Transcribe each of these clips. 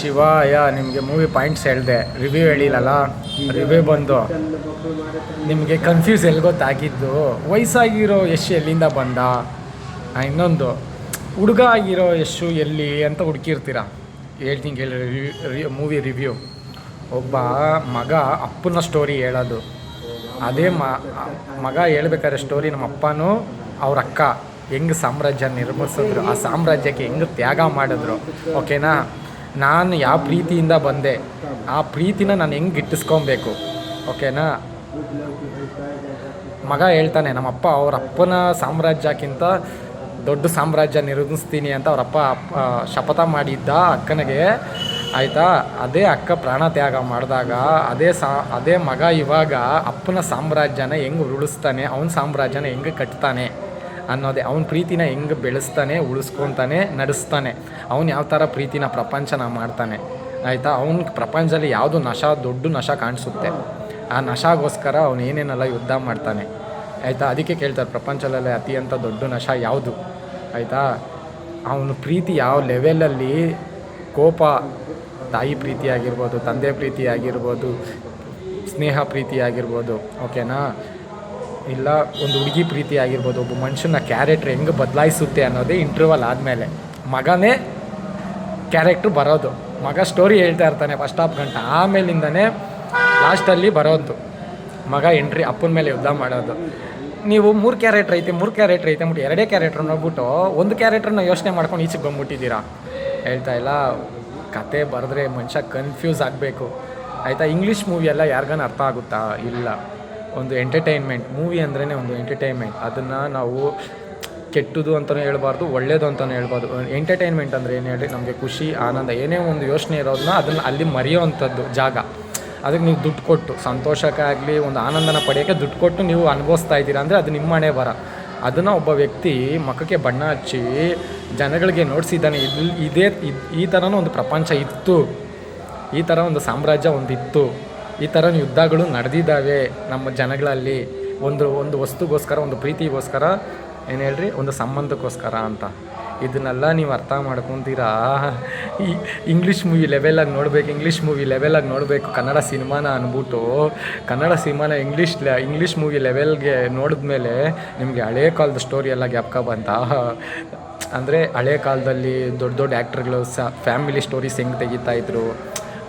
ಶಿವಾಯ. ನಿಮಗೆ movie points ಹೇಳಿದೆ, ರಿವ್ಯೂ ಹೇಳಿಲ್ಲಲ್ಲ. ರಿವ್ಯೂ ಬಂದು ನಿಮಗೆ ಕನ್ಫ್ಯೂಸ್ ಎಲ್ಲಿ ಗೊತ್ತಾಗಿದ್ದು, ವಯಸ್ಸಾಗಿರೋ ಯಶ್ ಎಲ್ಲಿಂದ ಬಂದ, ಇನ್ನೊಂದು ಹುಡುಗ ಆಗಿರೋ ಯಶು ಎಲ್ಲಿ ಅಂತ ಹುಡುಕಿರ್ತೀರ. ಹೇಳ್ತೀನಿ ಕೇಳಿ ಮೂವಿ ರಿವ್ಯೂ. ಒಬ್ಬ ಮಗ ಅಪ್ಪನ ಸ್ಟೋರಿ ಹೇಳೋದು. ಅದೇ ಮಗ ಹೇಳ್ಬೇಕಾದ್ರೆ ಸ್ಟೋರಿ ನಮ್ಮ ಅಪ್ಪನೂ ಅವ್ರ ಅಕ್ಕ ಹೆಂಗೆ ಸಾಮ್ರಾಜ್ಯ ನಿರ್ಮಿಸಿದ್ರು, ಆ ಸಾಮ್ರಾಜ್ಯಕ್ಕೆ ಹೆಂಗೆ ತ್ಯಾಗ ಮಾಡಿದ್ರು. ಓಕೆನಾ, ನಾನು ಯಾವ ಪ್ರೀತಿಯಿಂದ ಬಂದೆ, ಆ ಪ್ರೀತಿನ ನಾನು ಹೆಂಗೆ ಗಿಟ್ಟಿಸ್ಕೊಬೇಕು. ಓಕೆನಾ, ಮಗ ಹೇಳ್ತಾನೆ ನಮ್ಮಪ್ಪ ಅವ್ರ ಅಪ್ಪನ ಸಾಮ್ರಾಜ್ಯಕ್ಕಿಂತ ದೊಡ್ಡ ಸಾಮ್ರಾಜ್ಯ ನಿರ್ಮಿಸ್ತೀನಿ ಅಂತ ಅವರಪ್ಪ ಶಪಥ ಮಾಡಿದ್ದ ಅಕ್ಕನಿಗೆ. ಆಯಿತಾ, ಅದೇ ಅಕ್ಕ ಪ್ರಾಣ ತ್ಯಾಗ ಮಾಡಿದಾಗ ಅದೇ ಮಗ ಇವಾಗ ಅಪ್ಪನ ಸಾಮ್ರಾಜ್ಯನ ಹೆಂಗೆ ಉಳಿಸ್ತಾನೆ, ಅವನ ಸಾಮ್ರಾಜ್ಯನ ಹೆಂಗೆ ಕಟ್ತಾನೆ ಅನ್ನೋದೇ, ಅವನ ಪ್ರೀತಿನ ಹೆಂಗೆ ಬೆಳೆಸ್ತಾನೆ, ಉಳಿಸ್ಕೊತಾನೆ, ನಡೆಸ್ತಾನೆ. ಅವನು ಯಾವ ಥರ ಪ್ರೀತಿನ ಪ್ರಪಂಚನ ಮಾಡ್ತಾನೆ. ಆಯಿತಾ, ಅವನ ಪ್ರಪಂಚದಲ್ಲಿ ಯಾವುದು ದೊಡ್ಡ ನಶ ಕಾಣಿಸುತ್ತೆ, ಆ ನಶಾಗೋಸ್ಕರ ಅವನು ಏನೇನೆಲ್ಲ ಯುದ್ಧ ಮಾಡ್ತಾನೆ. ಆಯಿತಾ, ಅದಕ್ಕೆ ಕೇಳ್ತಾರೆ ಪ್ರಪಂಚದಲ್ಲೇ ಅತ್ಯಂತ ದೊಡ್ಡ ನಶ ಯಾವುದು. ಆಯಿತಾ, ಅವನ ಪ್ರೀತಿ ಯಾವ ಲೆವೆಲಲ್ಲಿ, ಕೋಪ, ತಾಯಿ ಪ್ರೀತಿ ಆಗಿರ್ಬೋದು, ತಂದೆ ಪ್ರೀತಿ ಆಗಿರ್ಬೋದು, ಸ್ನೇಹ ಪ್ರೀತಿ ಆಗಿರ್ಬೋದು. ಓಕೆನಾ, ಇಲ್ಲ ಒಂದು ಹುಡುಗಿ ಪ್ರೀತಿ ಆಗಿರ್ಬೋದು. ಒಬ್ಬ ಮನುಷ್ಯನ ಕ್ಯಾರೆಕ್ಟ್ರ್ ಹೆಂಗೆ ಬದಲಾಯಿಸುತ್ತೆ ಅನ್ನೋದೇ ಇಂಟರ್ವಲ್ ಆದಮೇಲೆ ಮಗನೇ ಕ್ಯಾರೆಕ್ಟ್ರು ಬರೋದು. ಮಗ ಸ್ಟೋರಿ ಹೇಳ್ತಾ ಇರ್ತಾನೆ ಫಸ್ಟ್ ಹಾಫ್ ಗಂಟೆ, ಆಮೇಲಿಂದನೇ ಲಾಸ್ಟಲ್ಲಿ ಬರೋದು ಮಗ ಎಂಟ್ರಿ, ಅಪ್ಪನ ಮೇಲೆ ಯುದ್ಧ ಮಾಡೋದು. ನೀವು 3 ಕ್ಯಾರೆಕ್ಟ್ರ್ ಐತೆ ಅಂದ್ಬಿಟ್ಟು 2 ಕ್ಯಾರೆಕ್ಟ್ರ್ ನೋಡ್ಬಿಟ್ಟು ಒಂದು ಕ್ಯಾರೆಕ್ಟ್ರನ್ನ ಯೋಚನೆ ಮಾಡ್ಕೊಂಡು ಈಚೆಗೆ ಬಂದ್ಬಿಟ್ಟಿದ್ದೀರಾ. ಹೇಳ್ತಾ ಇಲ್ಲ, ಕತೆ ಬರೆದ್ರೆ ಮನುಷ್ಯ ಕನ್ಫ್ಯೂಸ್ ಆಗಬೇಕು. ಆಯಿತಾ, ಇಂಗ್ಲೀಷ್ ಮೂವಿ ಎಲ್ಲ ಯಾರಿಗಾನ ಅರ್ಥ ಆಗುತ್ತಾ? ಇಲ್ಲ. ಒಂದು ಎಂಟರ್ಟೈನ್ಮೆಂಟ್ ಮೂವಿ ಅಂದ್ರೇ ಒಂದು ಎಂಟರ್ಟೈನ್ಮೆಂಟ್. ಅದನ್ನು ನಾವು ಕೆಟ್ಟದು ಅಂತಲೂ ಹೇಳ್ಬಾರ್ದು, ಒಳ್ಳೇದು ಅಂತಲೂ ಹೇಳ್ಬಾರ್ದು. ಎಂಟರ್ಟೈನ್ಮೆಂಟ್ ಅಂದರೆ ಏನು ಹೇಳಿ, ನಮಗೆ ಖುಷಿ, ಆನಂದ, ಏನೇ ಒಂದು ಯೋಚನೆ ಇರೋದನ್ನ ಅದನ್ನು ಅಲ್ಲಿ ಮರೆಯೋವಂಥದ್ದು ಜಾಗ. ಅದಕ್ಕೆ ನೀವು ದುಡ್ಡು ಕೊಟ್ಟು ಸಂತೋಷಕ್ಕಾಗಲಿ ಒಂದು ಆನಂದನ ಪಡೆಯೋಕ್ಕೆ ದುಡ್ಡು ಕೊಟ್ಟು ನೀವು ಅನುಭವಿಸ್ತಾ ಇದ್ದೀರಾ ಅಂದರೆ ಅದು ನಿಮ್ಮ ಹಣೆ ಬರ. ಅದನ್ನು ಒಬ್ಬ ವ್ಯಕ್ತಿ ಮುಖಕ್ಕೆ ಬಣ್ಣ ಹಚ್ಚಿ ಜನಗಳಿಗೆ ನೋಡಿಸಿದ್ದಾನೆ. ಈ ಥರನೂ ಒಂದು ಪ್ರಪಂಚ ಇತ್ತು, ಈ ಥರ ಒಂದು ಸಾಮ್ರಾಜ್ಯ ಒಂದಿತ್ತು, ಈ ಥರ ಯುದ್ಧಗಳು ನಡೆದಿದ್ದಾವೆ ನಮ್ಮ ಜನಗಳಲ್ಲಿ. ಒಂದು ವಸ್ತುಗೋಸ್ಕರ, ಒಂದು ಪ್ರೀತಿಗೋಸ್ಕರ, ಏನು ಹೇಳ್ರಿ, ಒಂದು ಸಂಬಂಧಕ್ಕೋಸ್ಕರ ಅಂತ. ಇದನ್ನೆಲ್ಲ ನೀವು ಅರ್ಥ ಮಾಡ್ಕೊತೀರಾ. ಈ ಇಂಗ್ಲೀಷ್ ಮೂವಿ ಲೆವೆಲಾಗಿ ನೋಡಬೇಕು ಕನ್ನಡ ಸಿನಿಮಾನ ಅಂದ್ಬಿಟ್ಟು. ಕನ್ನಡ ಸಿನಿಮಾನ ಇಂಗ್ಲೀಷ್ ಮೂವಿ ಲೆವೆಲ್ಗೆ ನೋಡಿದ್ಮೇಲೆ ನಿಮಗೆ ಹಳೇ ಕಾಲದ ಸ್ಟೋರಿ ಎಲ್ಲ ಜ್ಞಾಪಕ ಬಂತ. ಅಂದರೆ ಹಳೇ ಕಾಲದಲ್ಲಿ ದೊಡ್ಡ ಆ್ಯಕ್ಟ್ರ್ಗಳು ಫ್ಯಾಮಿಲಿ ಸ್ಟೋರೀಸ್ ಹೆಂಗೆ ತೆಗಿತಾಯಿದ್ರು.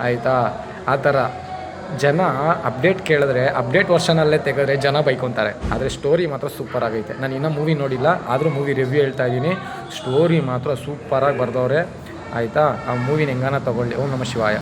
ಆಯಿತಾ, ಆ ಥರ ಜನ ಅಪ್ಡೇಟ್ ಕೇಳಿದ್ರೆ ಅಪ್ಡೇಟ್ ವರ್ಷನಲ್ಲೇ ತೆಗೆದ್ರೆ ಜನ ಬೈಕೊತಾರೆ. ಆದರೆ ಸ್ಟೋರಿ ಮಾತ್ರ ಸೂಪರ್ ಆಗೈತೆ. ನಾನು ಇನ್ನೂ ಮೂವಿ ನೋಡಿಲ್ಲ, ಆದರೂ ಮೂವಿ ರಿವ್ಯೂ ಹೇಳ್ತಾ ಇದ್ದೀನಿ. ಸ್ಟೋರಿ ಮಾತ್ರ ಸೂಪರಾಗಿ ಬರೆದವ್ರೆ. ಆಯಿತಾ, ಆ ಮೂವಿನ ಹೆಂಗಾನ ತೊಗೊಳ್ಳಿ. ಓಂ ನಮಃ ಶಿವಾಯ.